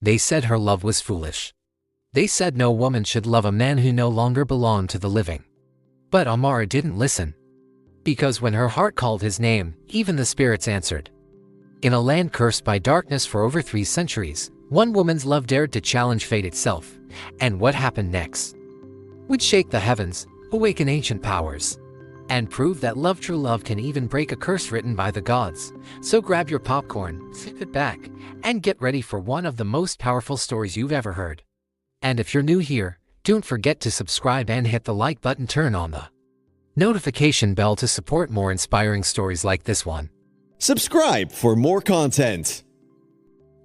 They said her love was foolish. They said no woman should love a man who no longer belonged to the living. But Amara didn't listen. Because when her heart called his name, even the spirits answered. In a land cursed by darkness for over 3 centuries, one woman's love dared to challenge fate itself. And what happened next would shake the heavens, awaken ancient powers, and prove that true love can even break a curse written by the gods. So grab your popcorn, sit back, and get ready for one of the most powerful stories you've ever heard. And if you're new here, don't forget to subscribe and hit the like button, turn on the notification bell to support more inspiring stories like this one. Subscribe for more content.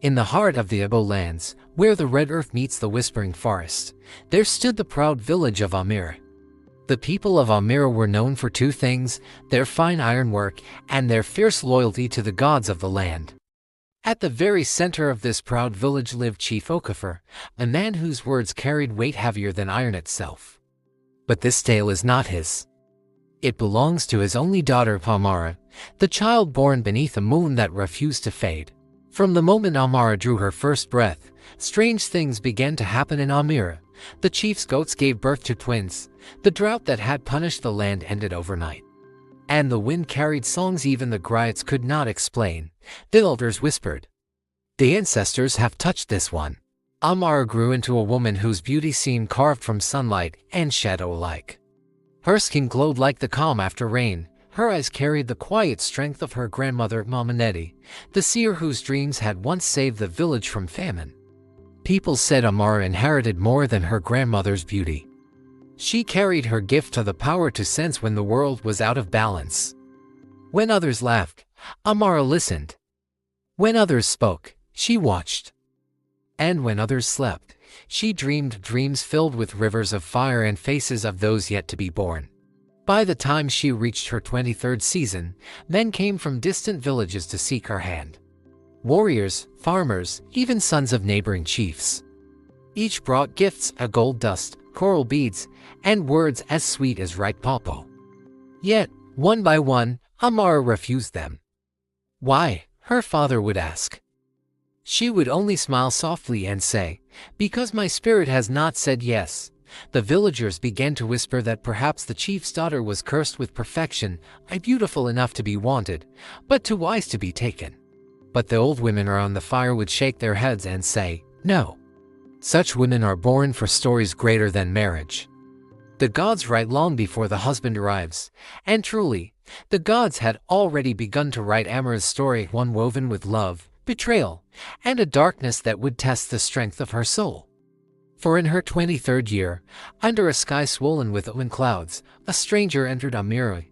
In the heart of the Abo lands, where the red earth meets the whispering forest, there stood the proud village of Amara. The people of Amara were known for 2 things, their fine ironwork and their fierce loyalty to the gods of the land. At the very center of this proud village lived Chief Okafor, a man whose words carried weight heavier than iron itself. But this tale is not his. It belongs to his only daughter Amara, the child born beneath a moon that refused to fade. From the moment Amara drew her first breath, strange things began to happen in Amara. The chief's goats gave birth to twins. The drought that had punished the land ended overnight. And the wind carried songs even the griots could not explain. The elders whispered, "The ancestors have touched this one." Amara grew into a woman whose beauty seemed carved from sunlight and shadow alike. Her skin glowed like the calm after rain. Her eyes carried the quiet strength of her grandmother Mamaneti, the seer whose dreams had once saved the village from famine. People said Amara inherited more than her grandmother's beauty. She carried her gift of the power to sense when the world was out of balance. When others laughed, Amara listened. When others spoke, she watched. And when others slept, she dreamed dreams filled with rivers of fire and faces of those yet to be born. By the time she reached her 23rd season, men came from distant villages to seek her hand. Warriors, farmers, even sons of neighboring chiefs. Each brought gifts, a gold dust, coral beads, and words as sweet as ripe pawpaw. Yet, one by one, Amara refused them. Why? Her father would ask. She would only smile softly and say, "Because my spirit has not said yes." The villagers began to whisper that perhaps the chief's daughter was cursed with perfection, beautiful enough to be wanted, but too wise to be taken. But the old women around the fire would shake their heads and say, "No. Such women are born for stories greater than marriage. The gods write long before the husband arrives." And truly, the gods had already begun to write Amara's story, one woven with love, betrayal, and a darkness that would test the strength of her soul. For in her 23rd year, under a sky swollen with open clouds, a stranger entered Amara,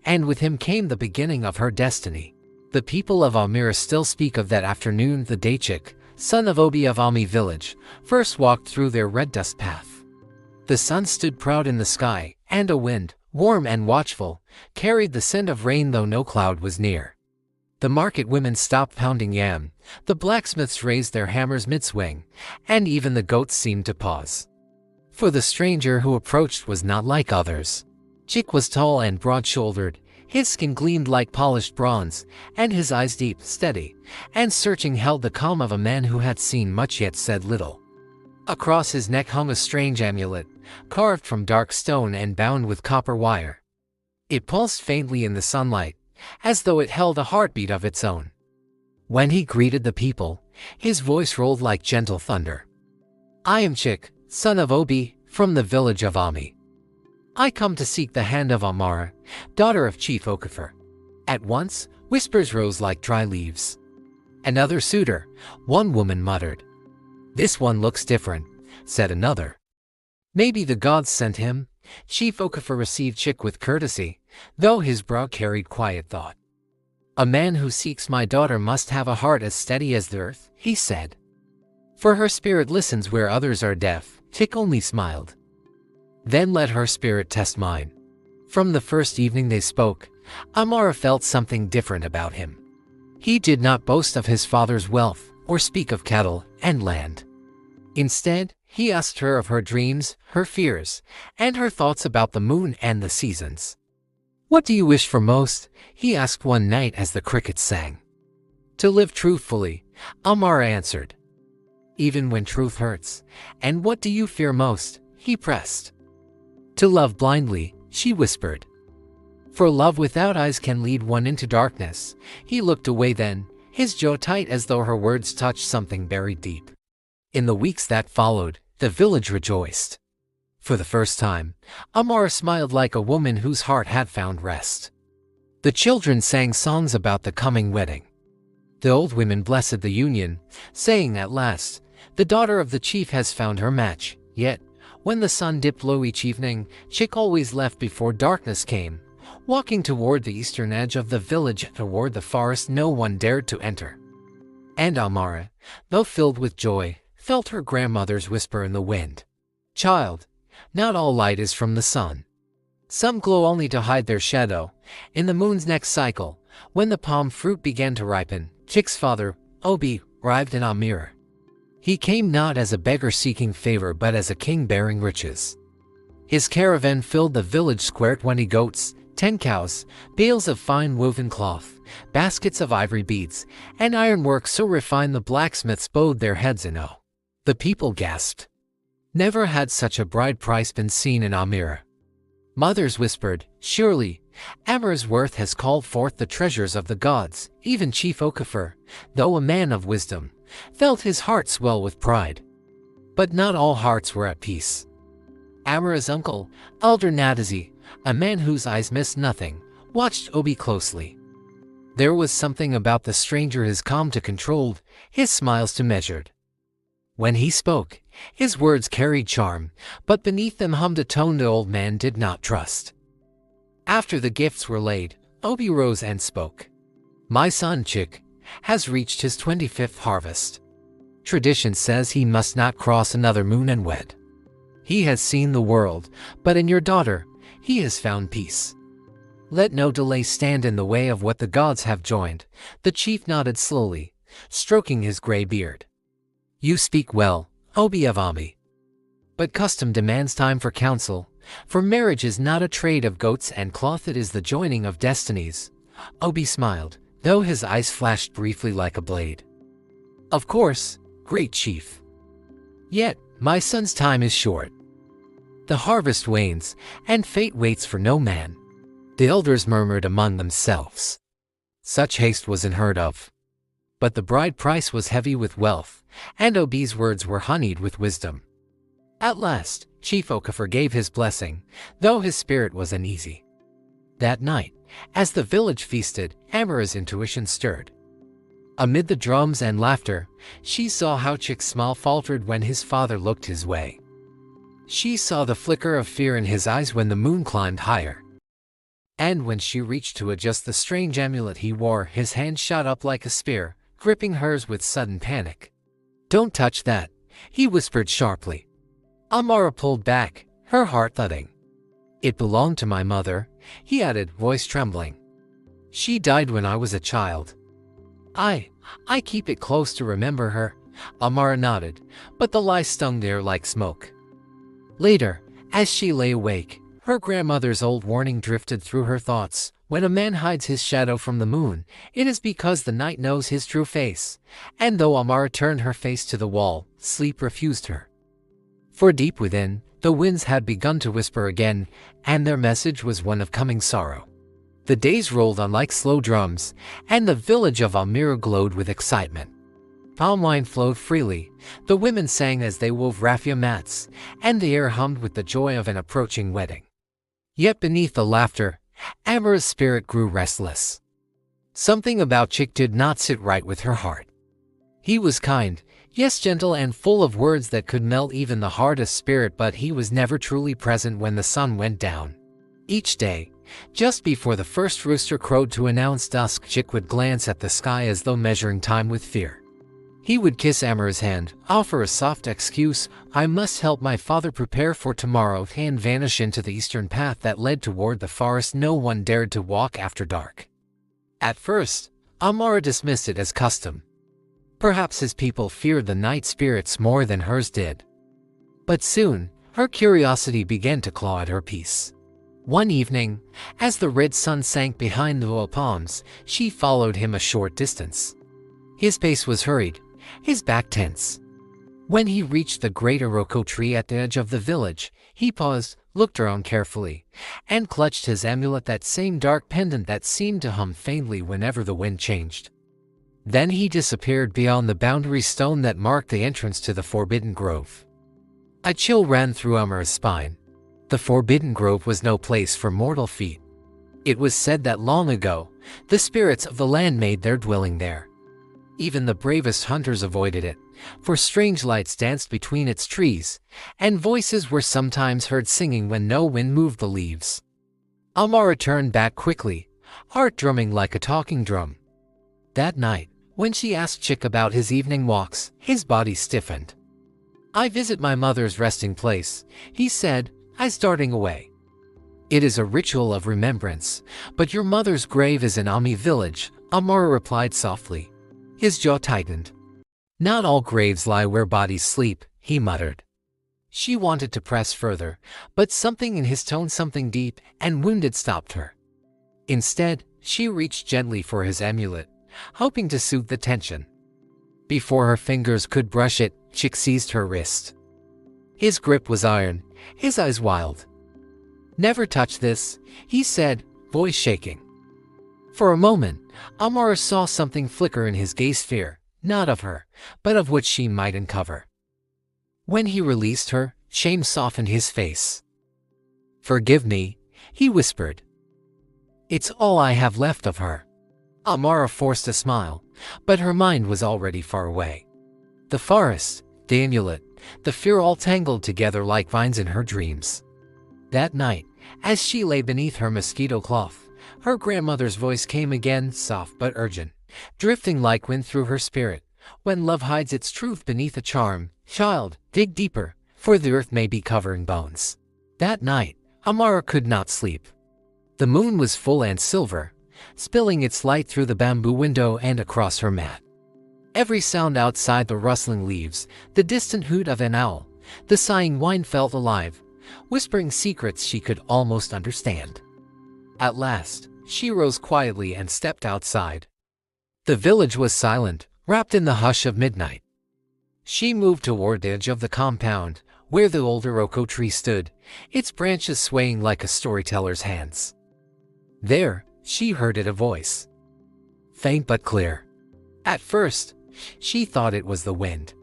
and with him came the beginning of her destiny. The people of Amara still speak of that afternoon. The Dachik, son of Obi of Ami village, first walked through their red dust path. The sun stood proud in the sky, and a wind, warm and watchful, carried the scent of rain though no cloud was near. The market women stopped pounding yam, the blacksmiths raised their hammers mid-swing, and even the goats seemed to pause. For the stranger who approached was not like others. Chick was tall and broad-shouldered, his skin gleamed like polished bronze, and his eyes deep, steady, and searching held the calm of a man who had seen much yet said little. Across his neck hung a strange amulet, carved from dark stone and bound with copper wire. It pulsed faintly in the sunlight, as though it held a heartbeat of its own. When he greeted the people, his voice rolled like gentle thunder. "I am Chick, son of Obi, from the village of Ami. I come to seek the hand of Amara, daughter of Chief Okafor." At once, whispers rose like dry leaves. "Another suitor," one woman muttered. "This one looks different," said another. "Maybe the gods sent him." Chief Okafor received Chick with courtesy, though his brow carried quiet thought. "A man who seeks my daughter must have a heart as steady as the earth," he said. "For her spirit listens where others are deaf." Chick only smiled. "Then let her spirit test mine." From the first evening they spoke, Amara felt something different about him. He did not boast of his father's wealth or speak of cattle and land. Instead, he asked her of her dreams, her fears, and her thoughts about the moon and the seasons. "What do you wish for most?" he asked one night as the crickets sang. "To live truthfully," Amara answered. even when truth hurts. And what do you fear most? He pressed. To love blindly, she whispered. For love without eyes can lead one into darkness. He looked away then, his jaw tight as though her words touched something buried deep. In the weeks that followed, the village rejoiced. For the first time, Amara smiled like a woman whose heart had found rest. The children sang songs about the coming wedding. The old women blessed the union, saying at last, the daughter of the chief has found her match. Yet, when the sun dipped low each evening, Chick always left before darkness came, walking toward the eastern edge of the village toward the forest no one dared to enter. And Amara, though filled with joy, felt her grandmother's whisper in the wind. Child, not all light is from the sun. Some glow only to hide their shadow. In the moon's next cycle, when the palm fruit began to ripen, Chick's father, Obi, arrived in Amara. He came not as a beggar seeking favor but as a king bearing riches. His caravan filled the village square: 20 goats, 10 cows, bales of fine woven cloth, baskets of ivory beads, and ironwork so refined the blacksmiths bowed their heads in awe. The people gasped. Never had such a bride price been seen in Amara. Mothers whispered, surely, Amara's worth has called forth the treasures of the gods. Even Chief Okafor, though a man of wisdom, felt his heart swell with pride. But not all hearts were at peace. Amara's uncle, Elder Nadazi, a man whose eyes missed nothing, watched Obi closely. There was something about the stranger, his calm to controlled, his smiles to measured. When he spoke, his words carried charm, but beneath them hummed a tone the old man did not trust. After the gifts were laid, Obi rose and spoke. My son Chick has reached his 25th harvest. Tradition says he must not cross another moon and wed. He has seen the world, but in your daughter, he has found peace. Let no delay stand in the way of what the gods have joined. The chief nodded slowly, stroking his gray beard. You speak well, Obi of Ami. But custom demands time for counsel, for marriage is not a trade of goats and cloth, it is the joining of destinies. Obi smiled, though his eyes flashed briefly like a blade. Of course, great chief. Yet, my son's time is short. The harvest wanes, and fate waits for no man. The elders murmured among themselves. Such haste was unheard of. But the bride price was heavy with wealth, and Obi's words were honeyed with wisdom. At last, Chief Okafor gave his blessing, though his spirit was uneasy. That night, as the village feasted, Amara's intuition stirred. Amid the drums and laughter, she saw how Chick's smile faltered when his father looked his way. She saw the flicker of fear in his eyes when the moon climbed higher. And when she reached to adjust the strange amulet he wore, his hand shot up like a spear, gripping hers with sudden panic. Don't touch that, he whispered sharply. Amara pulled back, her heart thudding. It belonged to my mother, he added, voice trembling. She died when I was a child. I keep it close to remember her, Amara nodded, but the lie stung there like smoke. Later, as she lay awake, her grandmother's old warning drifted through her thoughts. When a man hides his shadow from the moon, it is because the night knows his true face. And though Amara turned her face to the wall, sleep refused her. For deep within, the winds had begun to whisper again, and their message was one of coming sorrow. The days rolled on like slow drums, and the village of Amara glowed with excitement. Palm wine flowed freely, the women sang as they wove raffia mats, and the air hummed with the joy of an approaching wedding. Yet beneath the laughter, Amara's spirit grew restless. Something about Chick did not sit right with her heart. He was kind, yes, gentle and full of words that could melt even the hardest spirit, but he was never truly present when the sun went down. Each day, just before the first rooster crowed to announce dusk, Chick would glance at the sky as though measuring time with fear. He would kiss Amara's hand, offer a soft excuse, I must help my father prepare for tomorrow, and vanish into the eastern path that led toward the forest no one dared to walk after dark. At first, Amara dismissed it as custom. Perhaps his people feared the night spirits more than hers did. But soon, her curiosity began to claw at her peace. One evening, as the red sun sank behind the palms, she followed him a short distance. His pace was hurried, his back tense. When he reached the great Iroko tree at the edge of the village, he paused, looked around carefully, and clutched his amulet, that same dark pendant that seemed to hum faintly whenever the wind changed. Then he disappeared beyond the boundary stone that marked the entrance to the Forbidden Grove. A chill ran through Amara's spine. The Forbidden Grove was no place for mortal feet. It was said that long ago, the spirits of the land made their dwelling there. Even the bravest hunters avoided it, for strange lights danced between its trees, and voices were sometimes heard singing when no wind moved the leaves. Amara turned back quickly, heart drumming like a talking drum. That night, when she asked Chick about his evening walks, his body stiffened. "I visit my mother's resting place," he said, as darting away. "It is a ritual of remembrance, but your mother's grave is in Ami village," Amara replied softly. His jaw tightened. "Not all graves lie where bodies sleep," he muttered. She wanted to press further, but something in his tone, something deep and wounded, stopped her. Instead, she reached gently for his amulet, hoping to soothe the tension. Before her fingers could brush it, Chick seized her wrist. His grip was iron, his eyes wild. "Never touch this," he said, voice shaking. For a moment, Amara saw something flicker in his gaze, fear, not of her, but of what she might uncover. When he released her, shame softened his face. "Forgive me," he whispered. "It's all I have left of her." Amara forced a smile, but her mind was already far away. The forest, the amulet, the fear, all tangled together like vines in her dreams. That night, as she lay beneath her mosquito cloth, her grandmother's voice came again, soft but urgent, drifting like wind through her spirit. "When love hides its truth beneath a charm, child, dig deeper, for the earth may be covering bones." That night, Amara could not sleep. The moon was full and silver, spilling its light through the bamboo window and across her mat. Every sound outside, the rustling leaves, the distant hoot of an owl, the sighing wind, felt alive, whispering secrets she could almost understand. At last, she rose quietly and stepped outside. The village was silent, wrapped in the hush of midnight. She moved toward the edge of the compound, where the old Iroko tree stood, its branches swaying like a storyteller's hands. There, she heard a voice. Faint but clear. At first, she thought it was the wind.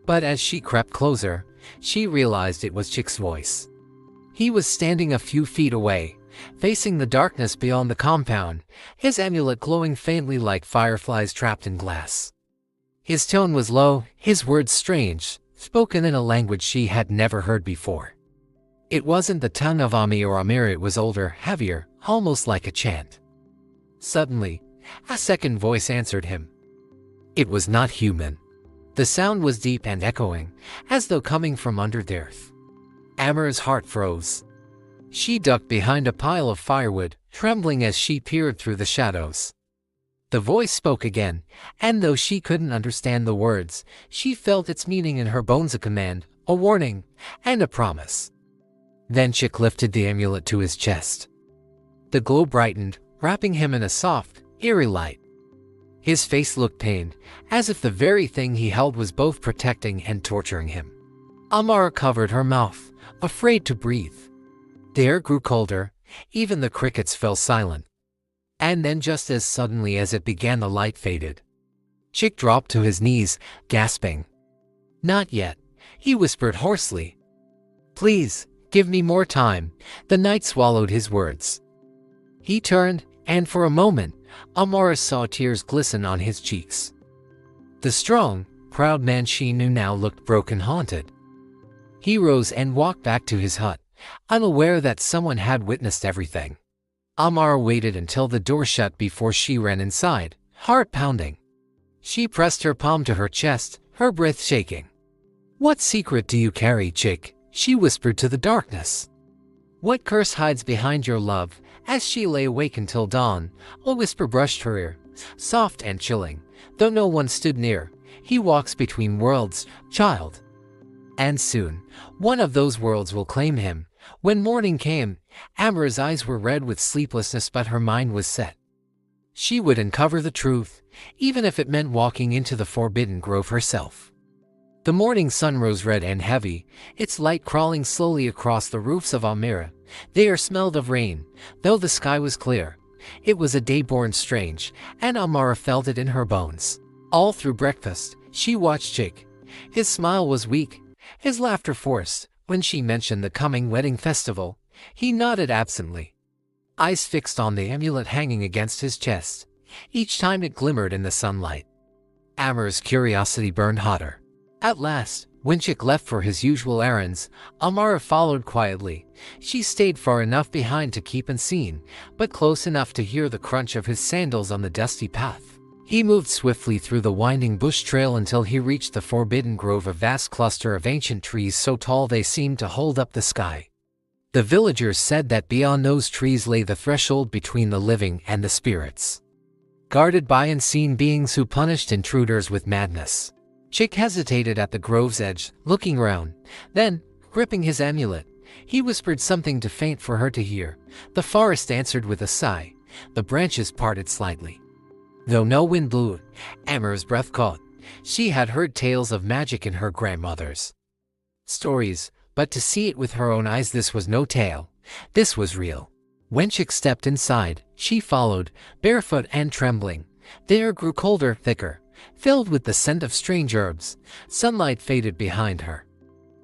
But as she crept closer, she realized it was Chick's voice. He was standing a few feet away, facing the darkness beyond the compound, his amulet glowing faintly like fireflies trapped in glass. His tone was low, his words strange, spoken in a language she had never heard before. It wasn't the tongue of Ami or Amira, it was older, heavier, almost like a chant. Suddenly, a second voice answered him. It was not human. The sound was deep and echoing, as though coming from under the earth. Amara's heart froze. She ducked behind a pile of firewood, trembling as she peered through the shadows. The voice spoke again, and though she couldn't understand the words, she felt its meaning in her bones, a command, a warning, and a promise. Then Chick lifted the amulet to his chest. The glow brightened, wrapping him in a soft, eerie light. His face looked pained, as if the very thing he held was both protecting and torturing him. Amara covered her mouth, afraid to breathe. The air grew colder, even the crickets fell silent. And then, just as suddenly as it began, the light faded. Chick dropped to his knees, gasping. "Not yet," he whispered hoarsely. "Please, give me more time." The night swallowed his words. He turned, and for a moment, Amara saw tears glisten on his cheeks. The strong, proud man she knew now looked broken, haunted. He rose and walked back to his hut, unaware that someone had witnessed everything. Amara waited until the door shut before she ran inside, heart pounding. She pressed her palm to her chest, her breath shaking. "What secret do you carry, Chick?" she whispered to the darkness. "What curse hides behind your love?" As she lay awake until dawn, a whisper brushed her ear, soft and chilling, though no one stood near. "He walks between worlds, child. And soon, one of those worlds will claim him." When morning came, Amara's eyes were red with sleeplessness, but her mind was set. She would uncover the truth, even if it meant walking into the Forbidden Grove herself. The morning sun rose red and heavy, its light crawling slowly across the roofs of Amara. The air smelled of rain, though the sky was clear. It was a day born strange, and Amara felt it in her bones. All through breakfast, she watched Chick. His smile was weak, his laughter forced. When she mentioned the coming wedding festival, he nodded absently, eyes fixed on the amulet hanging against his chest. Each time it glimmered in the sunlight, Amara's curiosity burned hotter. At last, when Chick left for his usual errands, Amara followed quietly. She stayed far enough behind to keep unseen, but close enough to hear the crunch of his sandals on the dusty path. He moved swiftly through the winding bush trail until he reached the forbidden grove, a vast cluster of ancient trees so tall they seemed to hold up the sky. The villagers said that beyond those trees lay the threshold between the living and the spirits, guarded by unseen beings who punished intruders with madness. Chick hesitated at the grove's edge, looking round. Then, gripping his amulet, he whispered something too faint for her to hear. The forest answered with a sigh. The branches parted slightly. Though no wind blew, Amara's breath caught. She had heard tales of magic in her grandmother's stories, but to see it with her own eyes, this was no tale. This was real. When Chick stepped inside, she followed, barefoot and trembling. The air grew colder, thicker, filled with the scent of strange herbs. Sunlight faded behind her,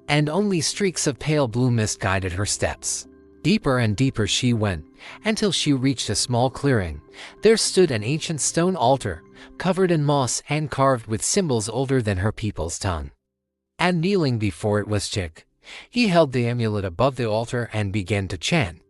and only streaks of pale blue mist guided her steps. Deeper and deeper she went, until she reached a small clearing. There stood an ancient stone altar, covered in moss and carved with symbols older than her people's tongue. And kneeling before it was Chick. He held the amulet above the altar and began to chant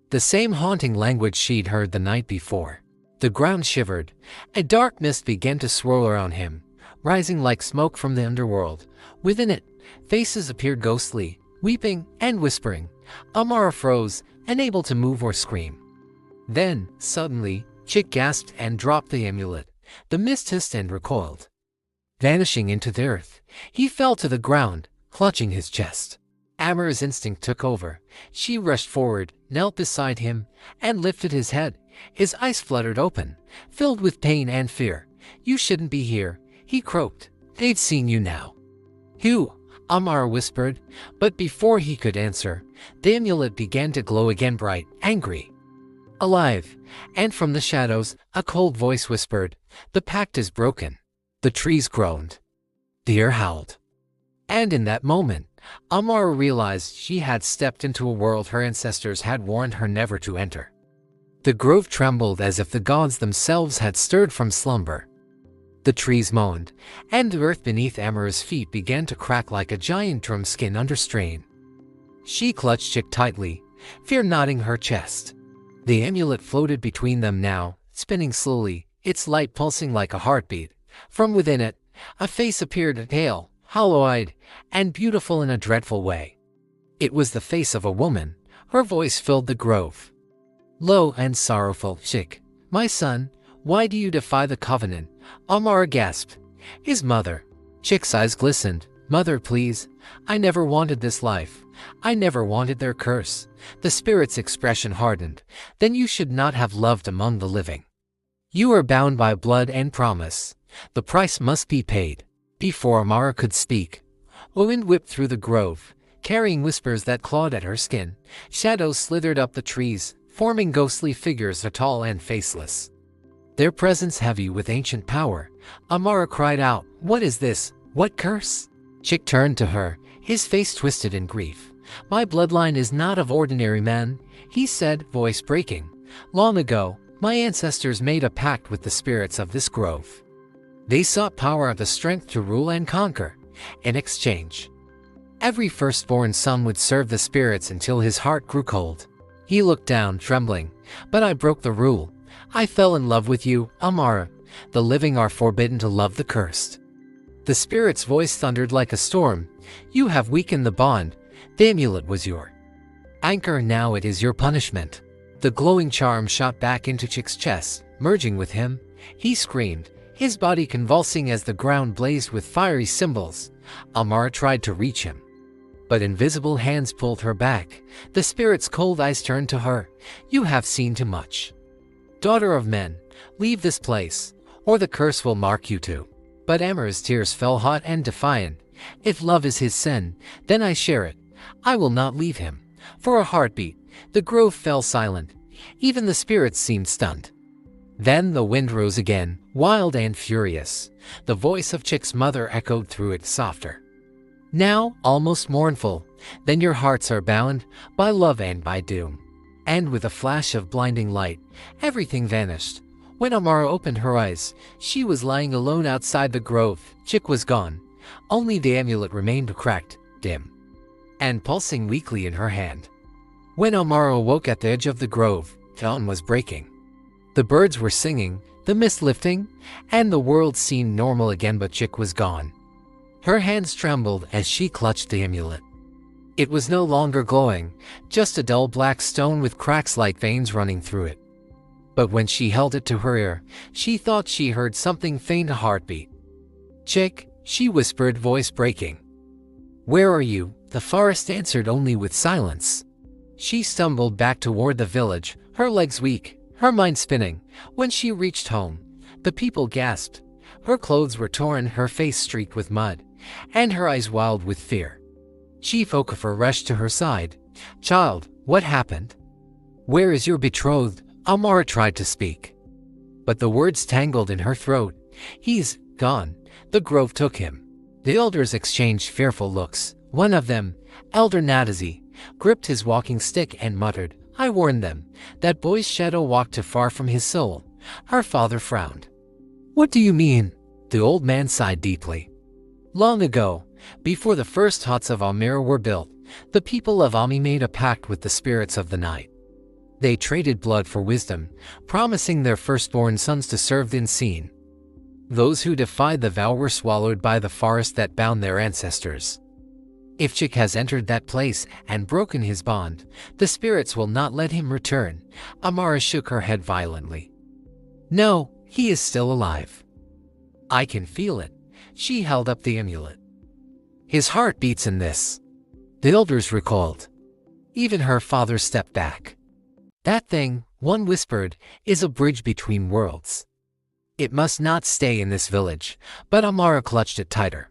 the same haunting language she'd heard the night before. The ground shivered. A dark mist began to swirl around him, rising like smoke from the underworld. Within it, faces appeared ghostly, weeping and whispering. Amara froze, unable to move or scream. Then, suddenly, Chick gasped and dropped the amulet. The mist hissed and recoiled, vanishing into the earth. He fell to the ground, clutching his chest. Amara's instinct took over. She rushed forward, knelt beside him, and lifted his head. His eyes fluttered open, filled with pain and fear. "You shouldn't be here," he croaked. "They've seen you now." "Who?" Amara whispered, but before he could answer, the amulet began to glow again, bright, angry, alive, and from the shadows, a cold voice whispered, "The pact is broken." The trees groaned. The air howled. And in that moment, Amara realized she had stepped into a world her ancestors had warned her never to enter. The grove trembled as if the gods themselves had stirred from slumber. The trees moaned, and the earth beneath Amara's feet began to crack like a giant drum skin under strain. She clutched Chick tightly, fear knotting her chest. The amulet floated between them now, spinning slowly, its light pulsing like a heartbeat. From within it, a face appeared, pale, hollow-eyed, and beautiful in a dreadful way. It was the face of a woman. Her voice filled the grove. Low and sorrowful. "Chick, my son, why do you defy the covenant?" Amara gasped. "His mother." Chick's eyes glistened. "Mother, please. I never wanted this life. I never wanted their curse." The spirit's expression hardened. "Then you should not have loved among the living. You are bound by blood and promise. The price must be paid." Before Amara could speak, a wind whipped through the grove, carrying whispers that clawed at her skin. Shadows slithered up the trees, forming ghostly figures, tall and faceless, their presence heavy with ancient power. Amara cried out, "What is this? What curse?" Chick turned to her, his face twisted in grief. "My bloodline is not of ordinary men," he said, voice breaking. "Long ago, my ancestors made a pact with the spirits of this grove. They sought power, the strength to rule and conquer. In exchange, every firstborn son would serve the spirits until his heart grew cold." He looked down, trembling. "But I broke the rule. I fell in love with you, Amara. The living are forbidden to love the cursed." The spirit's voice thundered like a storm. "You have weakened the bond. The amulet was your anchor, now it is your punishment." The glowing charm shot back into Chick's chest, merging with him. He screamed, his body convulsing as the ground blazed with fiery symbols. Amara tried to reach him, but invisible hands pulled her back. The spirit's cold eyes turned to her. "You have seen too much. Daughter of men, leave this place, or the curse will mark you too." But Amara's tears fell hot and defiant. If love is his sin, then I share it. I will not leave him. For a heartbeat, the grove fell silent. Even the spirits seemed stunned. Then the wind rose again, wild and furious. The voice of Chick's mother echoed through it softer. Now, almost mournful, then your hearts are bound by love and by doom. And with a flash of blinding light, everything vanished. When Amara opened her eyes, she was lying alone outside the grove. Chick was gone. Only the amulet remained cracked, dim, and pulsing weakly in her hand. When Amara awoke at the edge of the grove, dawn was breaking. The birds were singing, the mist lifting, and the world seemed normal again, but Chick was gone. Her hands trembled as she clutched the amulet. It was no longer glowing, just a dull black stone with cracks like veins running through it. But when she held it to her ear, she thought she heard something faint, a heartbeat. "Chick," she whispered, voice breaking. "Where are you?" The forest answered only with silence. She stumbled back toward the village, her legs weak, her mind spinning. When she reached home, the people gasped. Her clothes were torn, her face streaked with mud, and her eyes wild with fear. Chief Okafor rushed to her side. "Child, what happened? Where is your betrothed?" Amara tried to speak, but the words tangled in her throat. "He's gone. The grove took him." The elders exchanged fearful looks. One of them, Elder Nadazi, gripped his walking stick and muttered, "I warned them. That boy's shadow walked too far from his soul." Her father frowned. "What do you mean?" The old man sighed deeply. "Long ago, before the first huts of Amira were built, the people of Ami made a pact with the spirits of the night. They traded blood for wisdom, promising their firstborn sons to serve the unseen. Those who defied the vow were swallowed by the forest that bound their ancestors. If Chick has entered that place and broken his bond, the spirits will not let him return." Amara shook her head violently. "No, he is still alive. I can feel it." She held up the amulet. "His heart beats in this." The elders recalled. Even her father stepped back. "That thing," one whispered, "is a bridge between worlds. It must not stay in this village," but Amara clutched it tighter.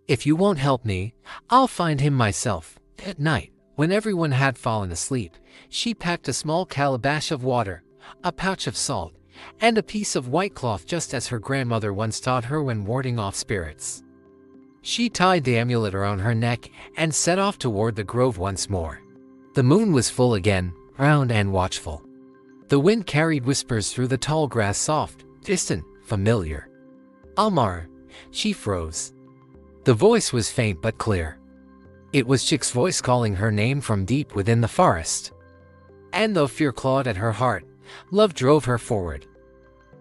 "If you won't help me, I'll find him myself." At night, when everyone had fallen asleep, she packed a small calabash of water, a pouch of salt, and a piece of white cloth, just as her grandmother once taught her when warding off spirits. She tied the amulet around her neck and set off toward the grove once more. The moon was full again, round and watchful. The wind carried whispers through the tall grass, soft, distant, familiar. "Amara." She froze. The voice was faint but clear. It was Chick's voice calling her name from deep within the forest. And though fear clawed at her heart, love drove her forward.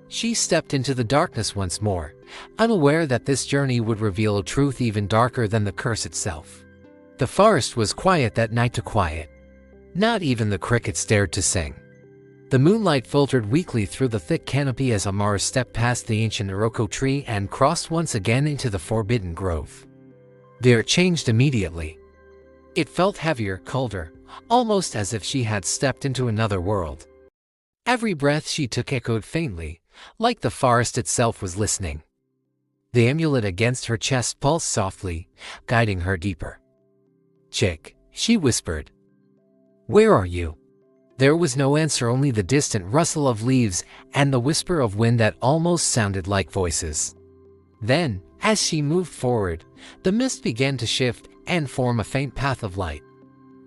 She stepped into the darkness once more, unaware that this journey would reveal a truth even darker than the curse itself. The forest was quiet that night, too quiet. Not even the crickets dared to sing. The moonlight filtered weakly through the thick canopy as Amara stepped past the ancient Iroko tree and crossed once again into the forbidden grove. The air changed immediately. It felt heavier, colder, almost as if she had stepped into another world. Every breath she took echoed faintly, like the forest itself was listening. The amulet against her chest pulsed softly, guiding her deeper. "Chick," she whispered. "Where are you?" There was no answer, only the distant rustle of leaves and the whisper of wind that almost sounded like voices. Then, as she moved forward, the mist began to shift and form a faint path of light.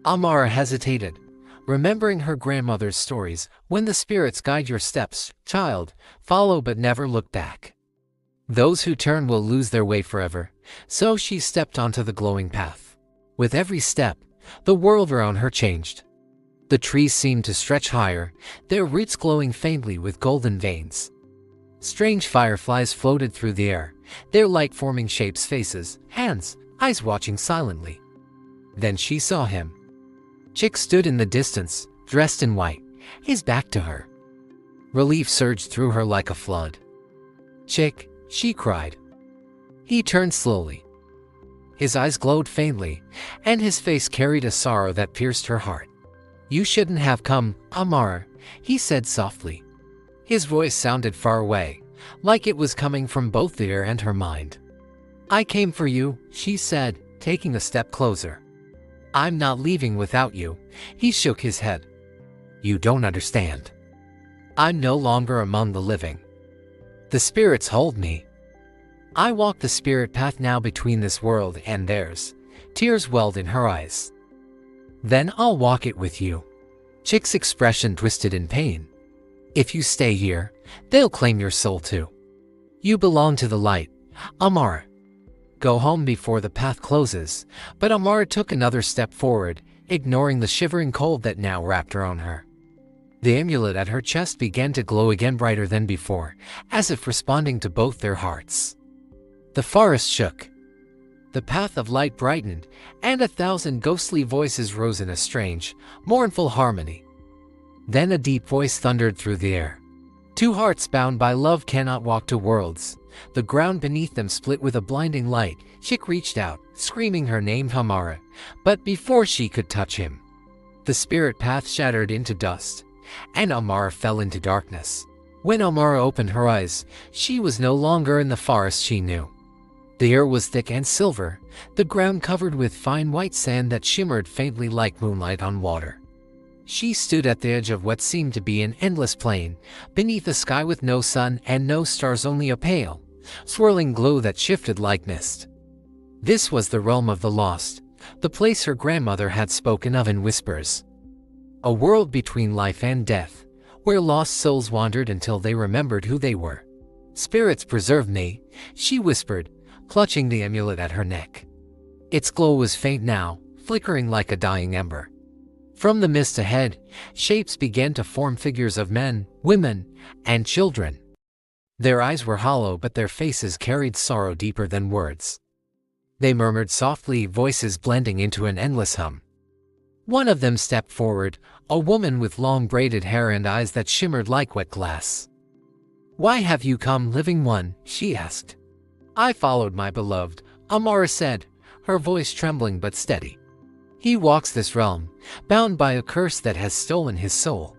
Amara hesitated, remembering her grandmother's stories. "When the spirits guide your steps, child, follow but never look back. Those who turn will lose their way forever." So she stepped onto the glowing path. With every step, the world around her changed. The trees seemed to stretch higher, their roots glowing faintly with golden veins. Strange fireflies floated through the air, their light forming shapes, faces, hands, eyes watching silently. Then she saw him. Chick stood in the distance, dressed in white, his back to her. Relief surged through her like a flood. "Chick," she cried. He turned slowly. His eyes glowed faintly, and his face carried a sorrow that pierced her heart. "You shouldn't have come, Amara," he said softly. His voice sounded far away, like it was coming from both the air and her mind. I came for you, she said, taking a step closer. I'm not leaving without you. He shook his head. You don't understand. I'm no longer among the living. The spirits hold me. I walk the spirit path now between this world and theirs. Tears welled in her eyes. Then I'll walk it with you. Chick's expression twisted in pain. If you stay here, they'll claim your soul too. You belong to the light, Amara. Go home before the path closes, but Amara took another step forward, ignoring the shivering cold that now wrapped around her. The amulet at her chest began to glow again brighter than before, as if responding to both their hearts. The forest shook. The path of light brightened, and 1,000 ghostly voices rose in a strange, mournful harmony. Then a deep voice thundered through the air. Two hearts bound by love cannot walk to worlds. The ground beneath them split with a blinding light. Chick reached out, screaming her name Amara, but before she could touch him, the spirit path shattered into dust, and Amara fell into darkness. When Amara opened her eyes, she was no longer in the forest she knew. The air was thick and silver, the ground covered with fine white sand that shimmered faintly like moonlight on water. She stood at the edge of what seemed to be an endless plain, beneath a sky with no sun and no stars, only a pale, swirling glow that shifted like mist. This was the realm of the lost, the place her grandmother had spoken of in whispers. A world between life and death, where lost souls wandered until they remembered who they were. Spirits preserve me, she whispered, clutching the amulet at her neck. Its glow was faint now, flickering like a dying ember. From the mist ahead, shapes began to form, figures of men, women, and children. Their eyes were hollow, but their faces carried sorrow deeper than words. They murmured softly, voices blending into an endless hum. One of them stepped forward, a woman with long braided hair and eyes that shimmered like wet glass. "Why have you come, living one?" she asked. "I followed my beloved," Amara said, her voice trembling but steady. "He walks this realm, bound by a curse that has stolen his soul.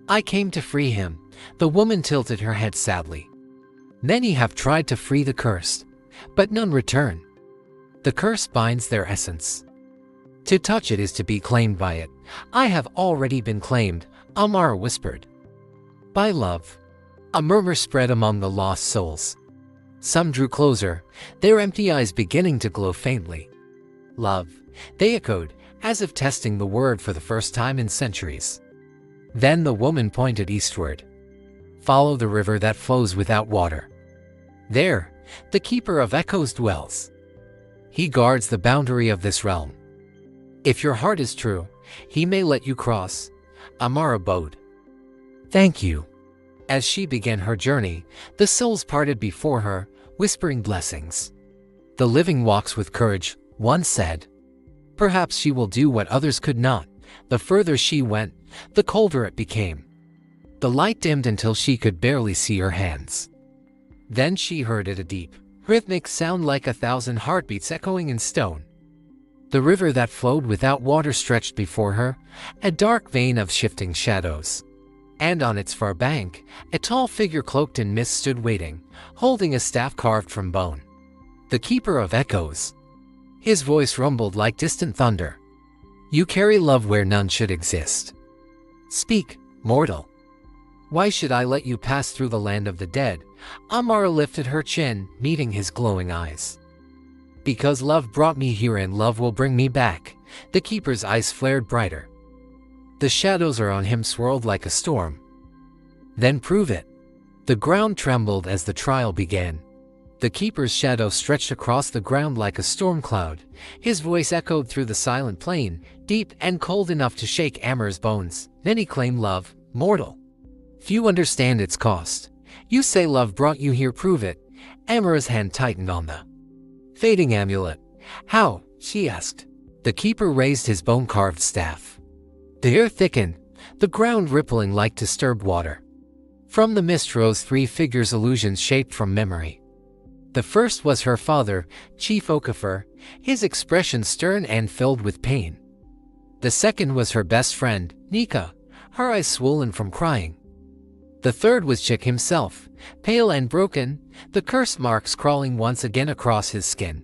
I came to free him." The woman tilted her head sadly. "Many have tried to free the cursed, but none return. The curse binds their essence. To touch it is to be claimed by it. I have already been claimed," Amara whispered. "By love." A murmur spread among the lost souls. Some drew closer, their empty eyes beginning to glow faintly. "Love," they echoed, as if testing the word for the first time in centuries. Then the woman pointed eastward. "Follow the river that flows without water. There, the keeper of echoes dwells. He guards the boundary of this realm. If your heart is true, he may let you cross." Amara bowed. "Thank you." As she began her journey, the souls parted before her, whispering blessings. "The living walks with courage," one said. "Perhaps she will do what others could not." The further she went, the colder it became. The light dimmed until she could barely see her hands. Then she heard it, a deep, rhythmic sound like 1,000 heartbeats echoing in stone. The river that flowed without water stretched before her, a dark vein of shifting shadows. And on its far bank, a tall figure cloaked in mist stood waiting, holding a staff carved from bone. The keeper of echoes. His voice rumbled like distant thunder. "You carry love where none should exist. Speak, mortal. Why should I let you pass through the land of the dead?" Amara lifted her chin, meeting his glowing eyes. "Because love brought me here and love will bring me back." The keeper's eyes flared brighter. The shadows around him swirled like a storm. "Then prove it." The ground trembled as the trial began. The keeper's shadow stretched across the ground like a storm cloud. His voice echoed through the silent plain, deep and cold enough to shake Amara's bones. "Many claim love, mortal. Few understand its cost. You say love brought you here, prove it." Amara's hand tightened on the fading amulet. "How?" she asked. The keeper raised his bone-carved staff. The air thickened, the ground rippling like disturbed water. From the mist rose 3 figures, illusions shaped from memory. The first was her father, Chief Okafor, his expression stern and filled with pain. The second was her best friend, Nika, her eyes swollen from crying. The third was Chick himself, pale and broken, the curse marks crawling once again across his skin.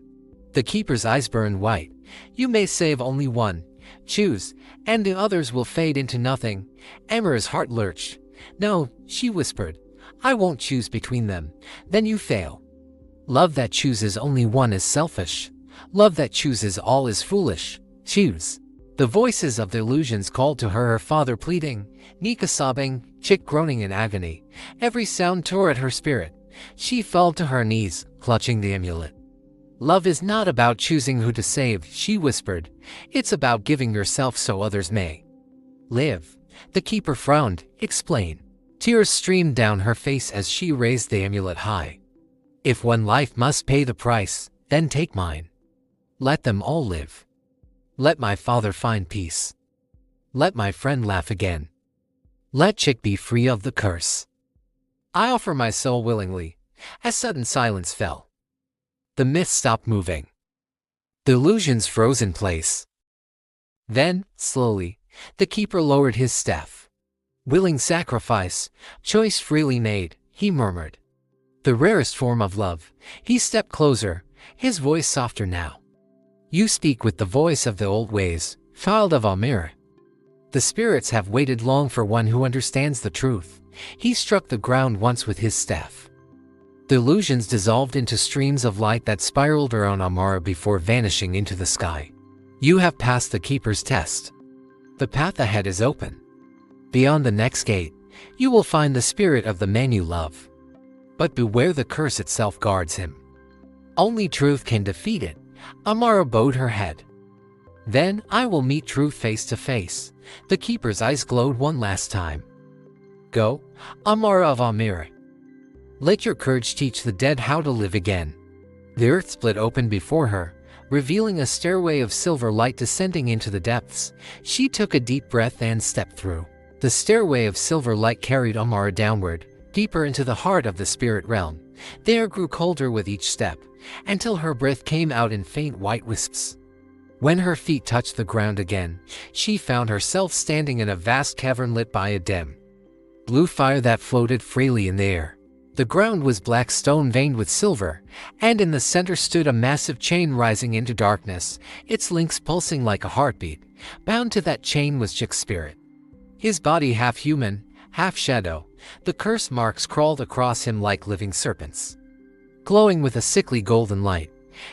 The keeper's eyes burned white. You may save only one. Choose, and the others will fade into nothing. Amara's heart lurched. No, she whispered. I won't choose between them. Then you fail. Love that chooses only one is selfish. Love that chooses all is foolish. Choose. The voices of the illusions called to her father pleading, Nika sobbing, Chick groaning in agony. Every sound tore at her spirit. She fell to her knees, clutching the amulet. Love is not about choosing who to save, she whispered. It's about giving yourself so others may live. The keeper frowned. Explain. Tears streamed down her face as she raised the amulet high. If one life must pay the price, then take mine. Let them all live. Let my father find peace. Let my friend laugh again. Let Chick be free of the curse. I offer my soul willingly. A sudden silence fell. The myth stopped moving. The illusions froze in place. Then, slowly, the keeper lowered his staff. Willing sacrifice, choice freely made, he murmured. The rarest form of love. He stepped closer, his voice softer now. You speak with the voice of the old ways, child of Amara. The spirits have waited long for one who understands the truth. He struck the ground once with his staff. The illusions dissolved into streams of light that spiraled around Amara before vanishing into the sky. You have passed the keeper's test. The path ahead is open. Beyond the next gate, you will find the spirit of the man you love. But beware, the curse itself guards him. Only truth can defeat it. Amara bowed her head. Then I will meet truth face to face. The keeper's eyes glowed one last time. Go, Amara of Amara. Let your courage teach the dead how to live again. The earth split open before her, revealing a stairway of silver light descending into the depths. She took a deep breath and stepped through. The stairway of silver light carried Amara downward, deeper into the heart of the spirit realm. The air grew colder with each step, until her breath came out in faint white wisps. When her feet touched the ground again, she found herself standing in a vast cavern lit by a dim blue fire that floated freely in the air. The ground was black stone veined with silver, and in the center stood a massive chain rising into darkness, its links pulsing like a heartbeat. Bound to that chain was Chick's spirit. His body half human, half shadow, the curse marks crawled across him like living serpents. Glowing with a sickly golden light,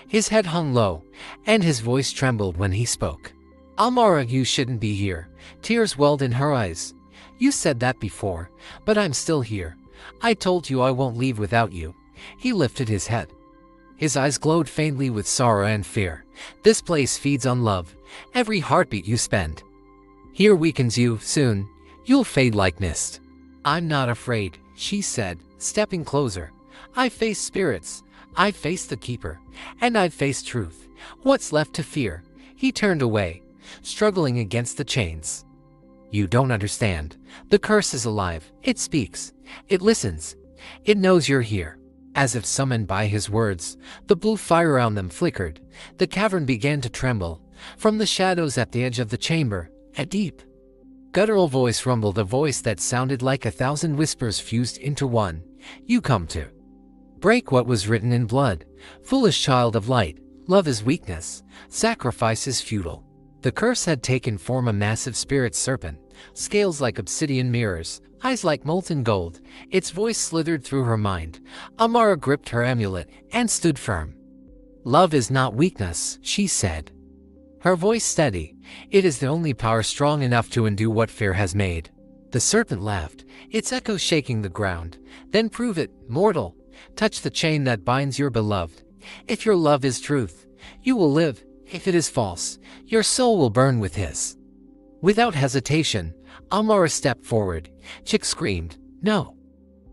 his head hung low, and his voice trembled when he spoke. Amara, you shouldn't be here. Tears welled in her eyes. You said that before, but I'm still here. I told you I won't leave without you. He lifted his head. His eyes glowed faintly with sorrow and fear. This place feeds on love. Every heartbeat you spend here weakens you. Soon, you'll fade like mist. I'm not afraid, she said, stepping closer. I face spirits. I face the keeper. And I face truth. What's left to fear? He turned away, struggling against the chains. You don't understand. The curse is alive. It speaks. It listens. It knows you're here. As if summoned by his words, the blue fire around them flickered. The cavern began to tremble. From the shadows at the edge of the chamber, a deep, guttural voice rumbled, a voice that sounded like 1,000 whispers fused into one. You come to break what was written in blood. Foolish child of light, love is weakness. Sacrifice is futile. The curse had taken form, a massive spirit serpent, scales like obsidian mirrors, eyes like molten gold. Its voice slithered through her mind. Amara gripped her amulet and stood firm. Love is not weakness, she said. Her voice steady. It is the only power strong enough to undo what fear has made. The serpent laughed, its echo shaking the ground. Then prove it, mortal. Touch the chain that binds your beloved. If your love is truth, you will live. If it is false, your soul will burn with his. Without hesitation, Amara stepped forward. Chick screamed, no,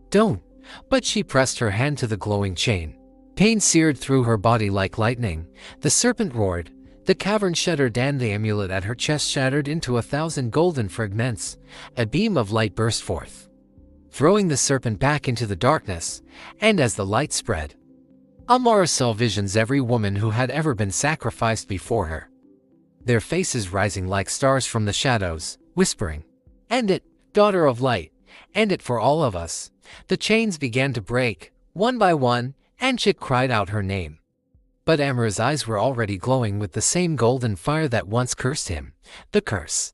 don't. But she pressed her hand to the glowing chain. Pain seared through her body like lightning. The serpent roared. The cavern shuddered and the amulet at her chest shattered into 1,000 golden fragments. A beam of light burst forth, throwing the serpent back into the darkness, and as the light spread, Amara saw visions every woman who had ever been sacrificed before her. Their faces rising like stars from the shadows, whispering, "End it, daughter of light." end it for all of us. The chains began to break, one by one, and Chick cried out her name. But Amara's eyes were already glowing with the same golden fire that once cursed him. The curse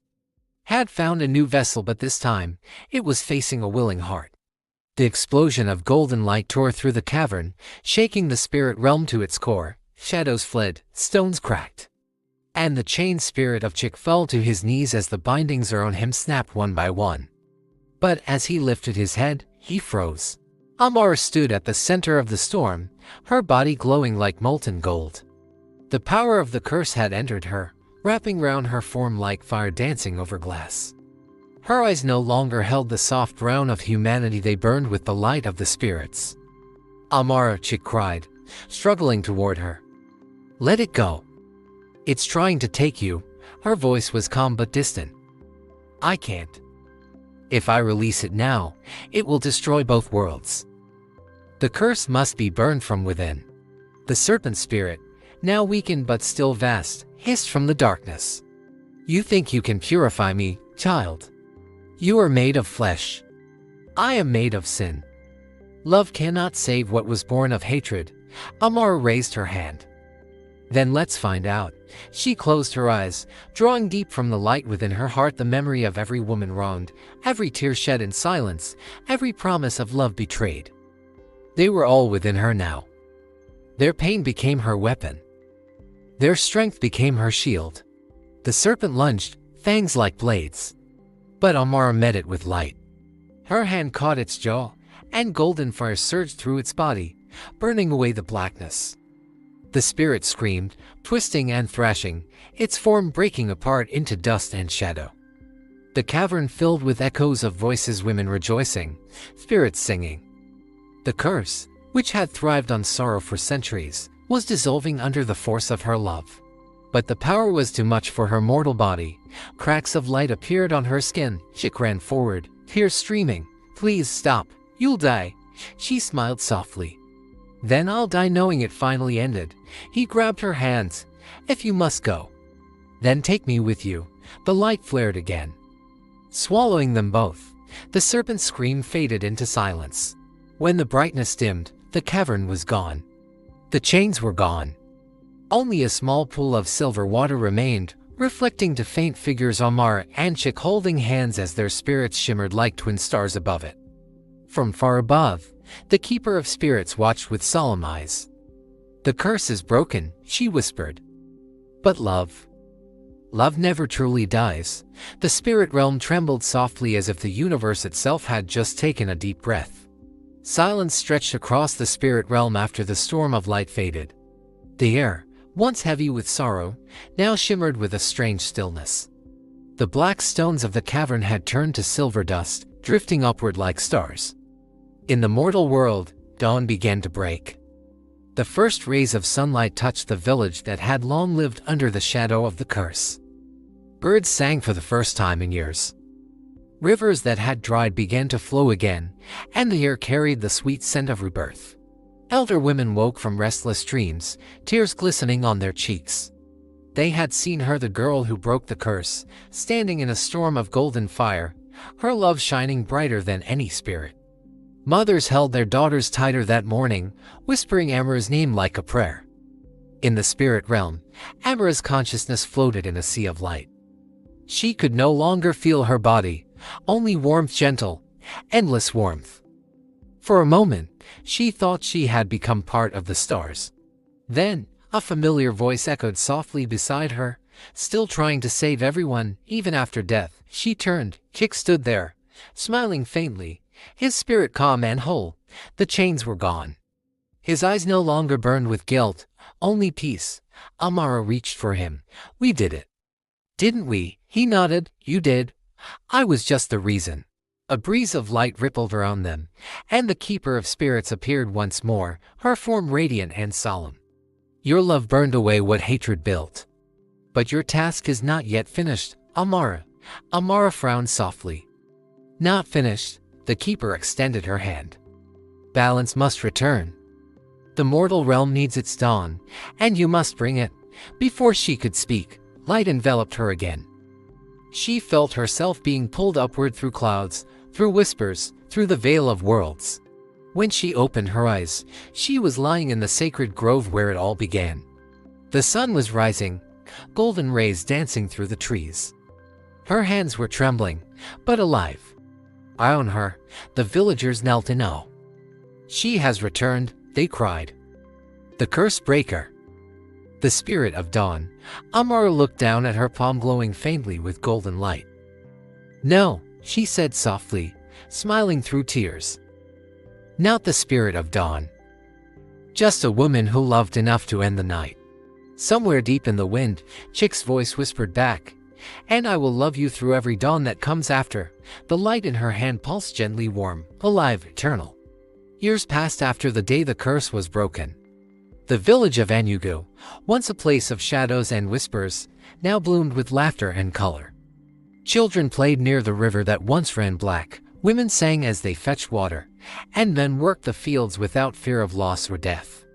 had found a new vessel, but this time, it was facing a willing heart. The explosion of golden light tore through the cavern, shaking the spirit realm to its core. Shadows fled, stones cracked, and the chained spirit of Chick fell to his knees as the bindings around him snapped one by one. But as he lifted his head, he froze. Amara stood at the center of the storm, her body glowing like molten gold. The power of the curse had entered her, wrapping round her form like fire dancing over glass. Her eyes no longer held the soft brown of humanity, they burned with the light of the spirits. Amara, Chick cried, struggling toward her. Let it go. It's trying to take you. Her voice was calm but distant. I can't. If I release it now, it will destroy both worlds. The curse must be burned from within. The serpent spirit, now weakened but still vast, hissed from the darkness. You think you can purify me, child? You are made of flesh. I am made of sin. Love cannot save what was born of hatred. Amara raised her hand. Then let's find out. She closed her eyes, drawing deep from the light within her heart the memory of every woman wronged, every tear shed in silence, every promise of love betrayed. They were all within her now. Their pain became her weapon. Their strength became her shield. The serpent lunged, fangs like blades. But Amara met it with light. Her hand caught its jaw, and golden fire surged through its body, burning away the blackness. The spirit screamed, twisting and thrashing, its form breaking apart into dust and shadow. The cavern filled with echoes of voices, women rejoicing, spirits singing. The curse, which had thrived on sorrow for centuries, was dissolving under the force of her love. But the power was too much for her mortal body. Cracks of light appeared on her skin. Chick ran forward, tears streaming. Please stop, you'll die. She smiled softly. Then I'll die knowing it finally ended. He grabbed her hands. If you must go, then take me with you. The light flared again, swallowing them both. The serpent's scream faded into silence. When the brightness dimmed, the cavern was gone. The chains were gone. Only a small pool of silver water remained, reflecting to faint figures Amara and Chick holding hands as their spirits shimmered like twin stars above it. From far above, the keeper of spirits watched with solemn eyes. The curse is broken, she whispered. But love never truly dies. The spirit realm trembled softly as if the universe itself had just taken a deep breath. Silence stretched across the spirit realm after the storm of light faded. The air, once heavy with sorrow, now shimmered with a strange stillness. The black stones of the cavern had turned to silver dust, drifting upward like stars. In the mortal world, dawn began to break. The first rays of sunlight touched the village that had long lived under the shadow of the curse. Birds sang for the first time in years. Rivers that had dried began to flow again, and the air carried the sweet scent of rebirth. Elder women woke from restless dreams, tears glistening on their cheeks. They had seen her, the girl who broke the curse, standing in a storm of golden fire, her love shining brighter than any spirit. Mothers held their daughters tighter that morning, whispering Amara's name like a prayer. In the spirit realm, Amara's consciousness floated in a sea of light. She could no longer feel her body, only warmth, gentle, endless warmth. For a moment, she thought she had become part of the stars. Then, a familiar voice echoed softly beside her, still trying to save everyone, even after death. She turned. Chick stood there, smiling faintly, his spirit calm and whole. The chains were gone. His eyes no longer burned with guilt, only peace. Amara reached for him. We did it. Didn't we? He nodded. You did. I was just the reason. A breeze of light rippled around them, and the keeper of spirits appeared once more, her form radiant and solemn. Your love burned away what hatred built. But your task is not yet finished, Amara. Amara frowned softly. Not finished. The keeper extended her hand. Balance must return. The mortal realm needs its dawn, and you must bring it. Before she could speak, light enveloped her again. She felt herself being pulled upward through clouds, through whispers, through the veil of worlds. When she opened her eyes, she was lying in the sacred grove where it all began. The sun was rising, golden rays dancing through the trees. Her hands were trembling, but alive. Around her, the villagers knelt in awe. "She has returned," they cried. "The curse breaker." The spirit of dawn. Amara looked down at her palm glowing faintly with golden light. "No," she said softly, smiling through tears. "Not the spirit of dawn. Just a woman who loved enough to end the night." Somewhere deep in the wind, Chick's voice whispered back, "And I will love you through every dawn that comes after." The light in her hand pulsed gently, warm, alive, eternal. Years passed after the day the curse was broken. The village of Anugu, once a place of shadows and whispers, now bloomed with laughter and color. Children played near the river that once ran black, women sang as they fetched water, and men worked the fields without fear of loss or death.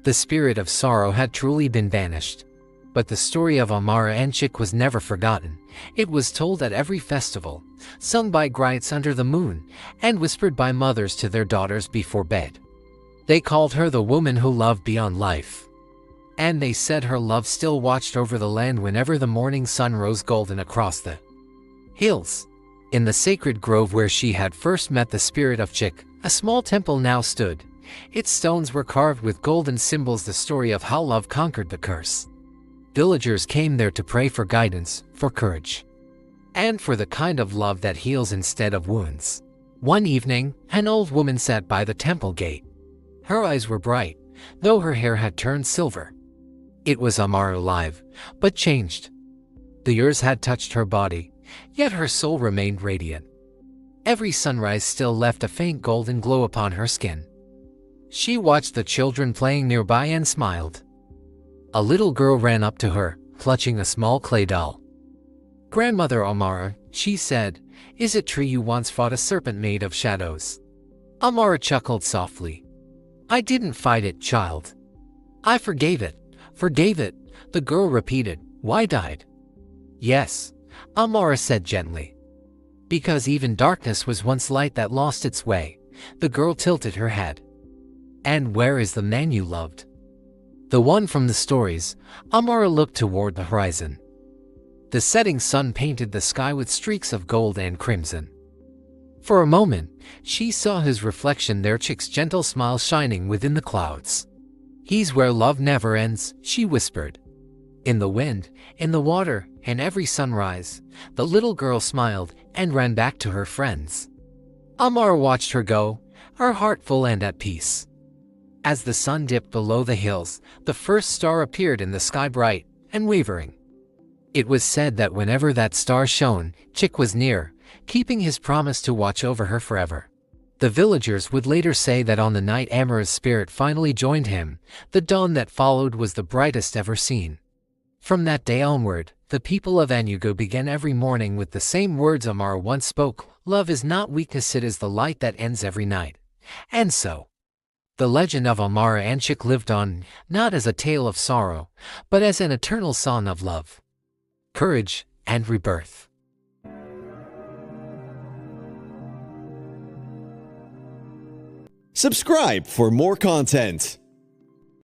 The spirit of sorrow had truly been banished. But the story of Amara and Chick was never forgotten. It was told at every festival, sung by grites under the moon, and whispered by mothers to their daughters before bed. They called her the woman who loved beyond life. And they said her love still watched over the land whenever the morning sun rose golden across the hills. In the sacred grove where she had first met the spirit of Chick, a small temple now stood. Its stones were carved with golden symbols, the story of how love conquered the curse. Villagers came there to pray for guidance, for courage, and for the kind of love that heals instead of wounds. One evening, an old woman sat by the temple gate. Her eyes were bright, though her hair had turned silver. It was Amara alive, but changed. The years had touched her body, yet her soul remained radiant. Every sunrise still left a faint golden glow upon her skin. She watched the children playing nearby and smiled. A little girl ran up to her, clutching a small clay doll. "Grandmother Amara," she said, "is it true you once fought a serpent made of shadows?" Amara chuckled softly. "I didn't fight it, child. I forgave it." "Forgave it," the girl repeated. "Why died?" "Yes," Amara said gently. "Because even darkness was once light that lost its way." The girl tilted her head. "And where is the man you loved?" "The one from the stories." Amara looked toward the horizon. The setting sun painted the sky with streaks of gold and crimson. For a moment, she saw his reflection there, Chick's gentle smile shining within the clouds. "He's where love never ends," she whispered. In the wind, in the water, and every sunrise, the little girl smiled and ran back to her friends. Amara watched her go, her heart full and at peace. As the sun dipped below the hills, the first star appeared in the sky, bright and wavering. It was said that whenever that star shone, Chick was near, keeping his promise to watch over her forever. The villagers would later say that on the night Amara's spirit finally joined him, the dawn that followed was the brightest ever seen. From that day onward, the people of Anugu began every morning with the same words Amara once spoke: "Love is not weakness, it is the light that ends every night." And so, the legend of Amara and Chick lived on, not as a tale of sorrow, but as an eternal song of love, courage, and rebirth. Subscribe for more content.